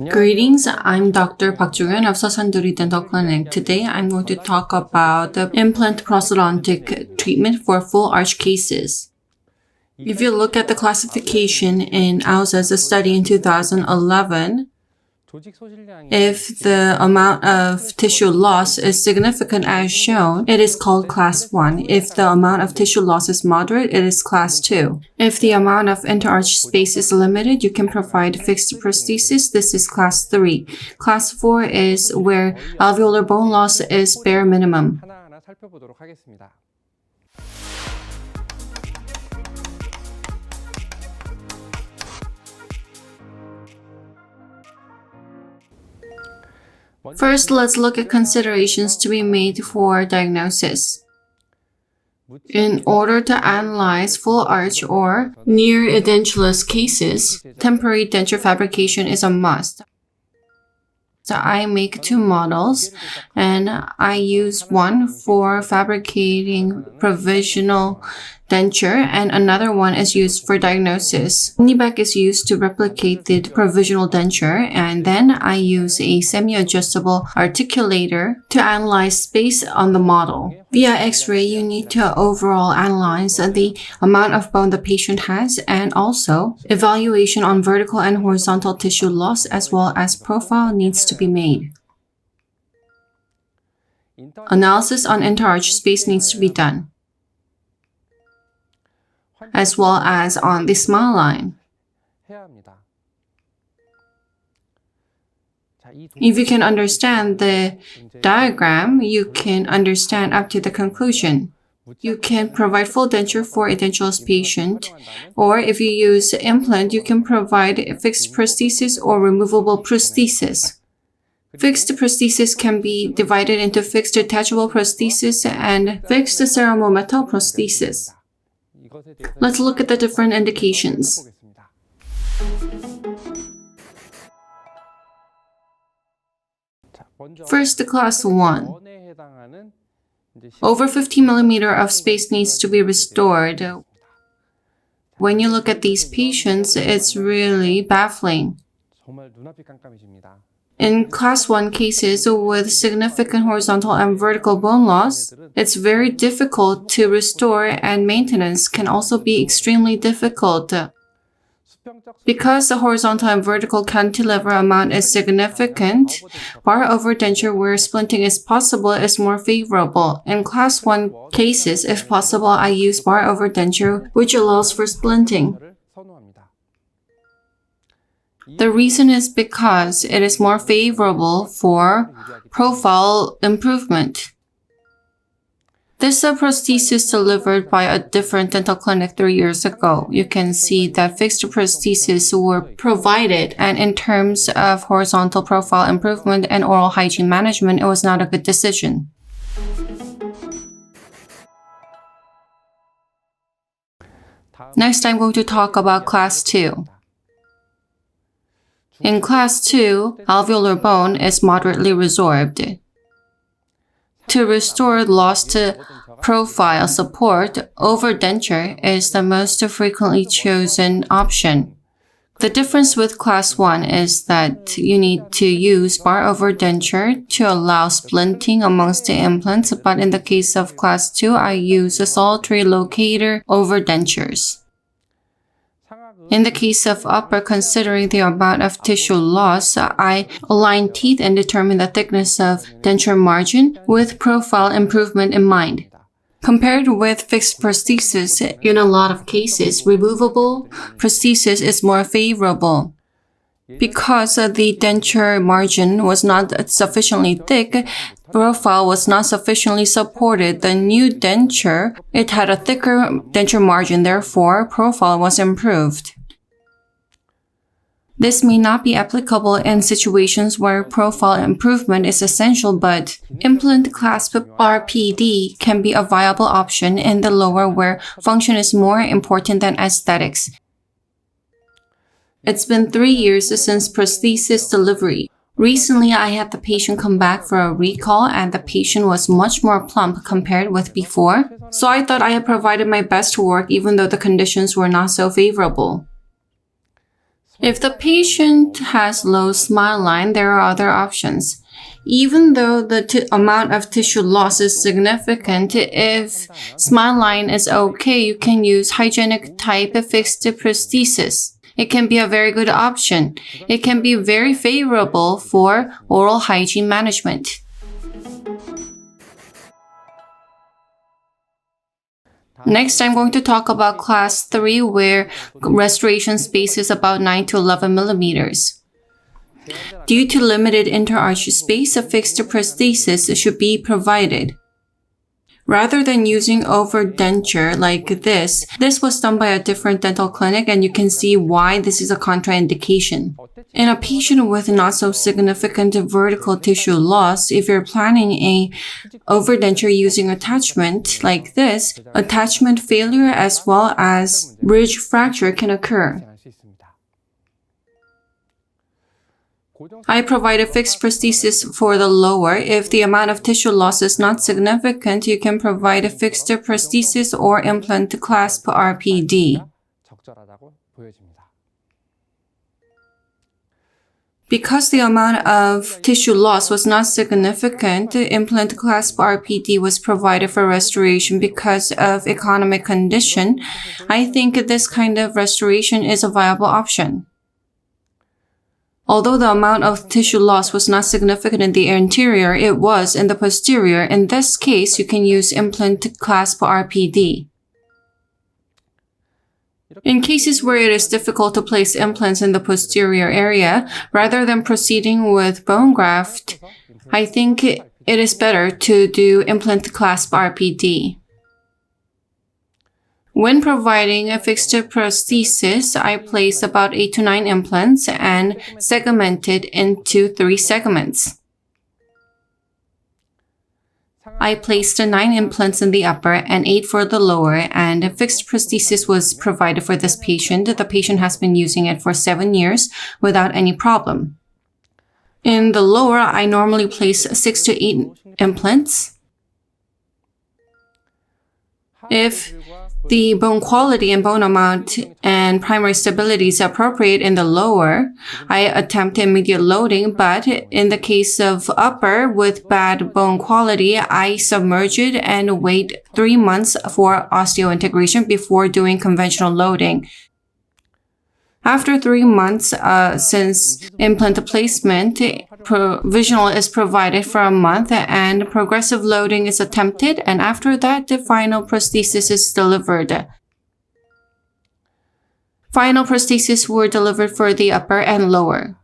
Greetings, I'm Dr. Park Joo-yeon of Sosanduri Dental Clinic. Today I'm going to talk about the implant prosthodontic treatment for full arch cases. If you look at the classification in AUSA's study in 2011, if the amount of tissue loss is significant as shown, it is called Class 1. If the amount of tissue loss is moderate, it is Class 2. If the amount of interarch space is limited, you can provide fixed prosthesis. This is Class 3. Class 4 is where alveolar bone loss is bare minimum. First, let's look at considerations to be made for diagnosis. In order to analyze full arch or near edentulous cases, temporary denture fabrication is a must. So I make two models, and I use one for fabricating provisional denture, and another one is used for diagnosis. Kneeback is used to replicate the provisional denture, and then I use a semi-adjustable articulator to analyze space on the model. Via X-ray, you need to overall analyze the amount of bone the patient has, and also evaluation on vertical and horizontal tissue loss as well as profile needs to be made. Analysis on interarch space needs to be done, as well as on the smile line. If you can understand the diagram, you can understand up to the conclusion. You can provide full denture for a edentulous patient, or if you use implant, you can provide fixed prosthesis or removable prosthesis. Fixed prosthesis can be divided into fixed detachable prosthesis and fixed ceramo metal prosthesis. Let's look at the different indications. First, Class 1. Over 50 millimeter of space needs to be restored. When you look at these patients, it's really baffling. In Class 1 cases with significant horizontal and vertical bone loss, it's very difficult to restore, and maintenance can also be extremely difficult. Because the horizontal and vertical cantilever amount is significant, bar over denture where splinting is possible is more favorable. In Class 1 cases, if possible, I use bar over denture, which allows for splinting. The reason is because it is more favorable for profile improvement. This is a prosthesis delivered by a different dental clinic 3 years ago. You can see that fixed prostheses were provided, and in terms of horizontal profile improvement and oral hygiene management, it was not a good decision. Next, I'm going to talk about Class 2. In Class 2, alveolar bone is moderately resorbed. To restore lost profile support, overdenture is the most frequently chosen option. The difference with Class 1 is that you need to use bar over denture to allow splinting amongst the implants, but in the case of Class 2, I use a solitary locator over dentures. In the case of upper, considering the amount of tissue loss, I align teeth and determine the thickness of denture margin with profile improvement in mind. Compared with fixed prosthesis, in a lot of cases, removable prosthesis is more favorable. Because the denture margin was not sufficiently thick, profile was not sufficiently supported. The new denture, it had a thicker denture margin, therefore, profile was improved. This may not be applicable in situations where profile improvement is essential, but implant clasp RPD can be a viable option in the lower where function is more important than aesthetics. It's been 3 years since prosthesis delivery. Recently, I had the patient come back for a recall, and the patient was much more plump compared with before. So I thought I had provided my best work even though the conditions were not so favorable. If the patient has low smile line, there are other options. Even though the amount of tissue loss is significant, if smile line is okay, you can use hygienic type fixed prosthesis. It can be a very good option. It can be very favorable for oral hygiene management. Next, I'm going to talk about class 3, where restoration space is about 9 to 11 millimeters. Due to limited interarch space, a fixed prosthesis should be provided. Rather than using overdenture like this was done by a different dental clinic, and you can see why this is a contraindication. In a patient with not so significant vertical tissue loss, if you're planning a overdenture using attachment like this, attachment failure as well as bridge fracture can occur. I provide a fixed prosthesis for the lower. If the amount of tissue loss is not significant, you can provide a fixed prosthesis or implant clasp RPD. Because the amount of tissue loss was not significant, implant clasp RPD was provided for restoration because of economic condition. I think this kind of restoration is a viable option. Although the amount of tissue loss was not significant in the anterior, it was in the posterior. In this case, you can use implant clasp RPD. In cases where it is difficult to place implants in the posterior area, rather than proceeding with bone graft, I think it is better to do implant clasp RPD. When providing a fixed prosthesis, I place about 8 to 9 implants and segment it into 3 segments. I placed 9 implants in the upper and 8 for the lower, and a fixed prosthesis was provided for this patient. The patient has been using it for 7 years without any problem. In the lower, I normally place 6 to 8 implants. If the bone quality and bone amount and primary stability is appropriate in the lower, I attempt immediate loading, but in the case of upper with bad bone quality, I submerge it and wait 3 months for osseointegration before doing conventional loading. After 3 months, since implant placement, provisional is provided for a month and progressive loading is attempted, and after that, the final prosthesis is delivered. Final prosthesis were delivered for the upper and lower.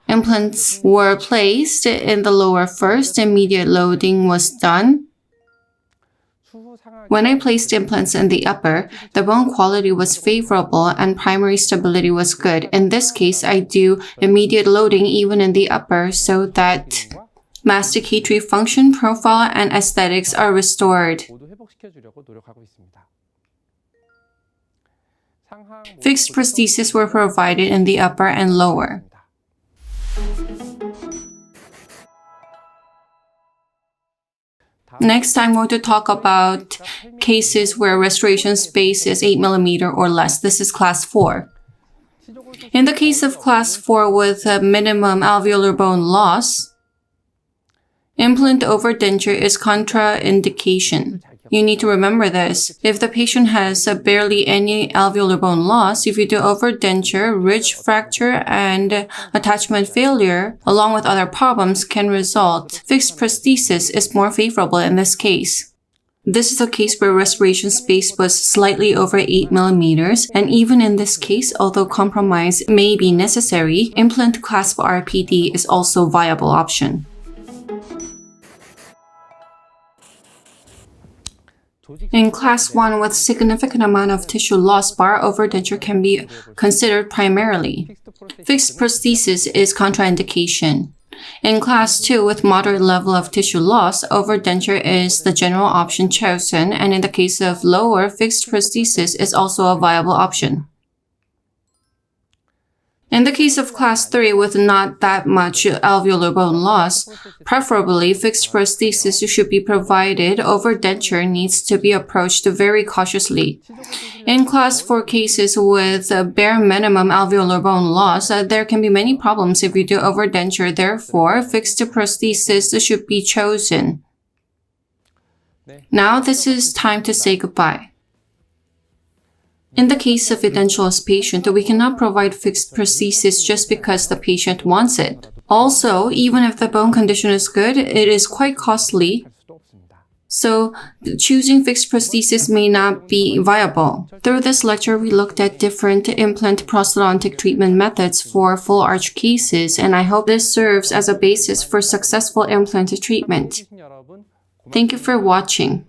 Implants were placed in the lower first, immediate loading was done. When I placed implants in the upper, the bone quality was favorable and primary stability was good. In this case, I do immediate loading even in the upper so that masticatory function, profile, and aesthetics are restored. Fixed prostheses were provided in the upper and lower. Next, I'm going to talk about cases where restoration space is 8 mm or less. This is class 4. In the case of class 4 with a minimum alveolar bone loss, implant overdenture is contraindication. You need to remember this. If the patient has barely any alveolar bone loss, if you do overdenture, ridge fracture, and attachment failure, along with other problems, can result. Fixed prosthesis is more favorable in this case. This is a case where restoration space was slightly over 8 mm, and even in this case, although compromise may be necessary, implant clasp RPD is also a viable option. In class 1 with significant amount of tissue loss, bar overdenture can be considered primarily. Fixed prosthesis is contraindication. In class 2 with moderate level of tissue loss, overdenture is the general option chosen, and in the case of lower, fixed prosthesis is also a viable option. In the case of class 3 with not that much alveolar bone loss, preferably fixed prosthesis should be provided. Overdenture needs to be approached very cautiously. In class 4 cases with bare minimum alveolar bone loss, there can be many problems if you do overdenture. Therefore, fixed prosthesis should be chosen. Now this is time to say goodbye. In the case of edentulous patient, we cannot provide fixed prosthesis just because the patient wants it. Also, even if the bone condition is good, it is quite costly. So, choosing fixed prosthesis may not be viable. Through this lecture, we looked at different implant prosthodontic treatment methods for full arch cases, and I hope this serves as a basis for successful implant treatment. Thank you for watching.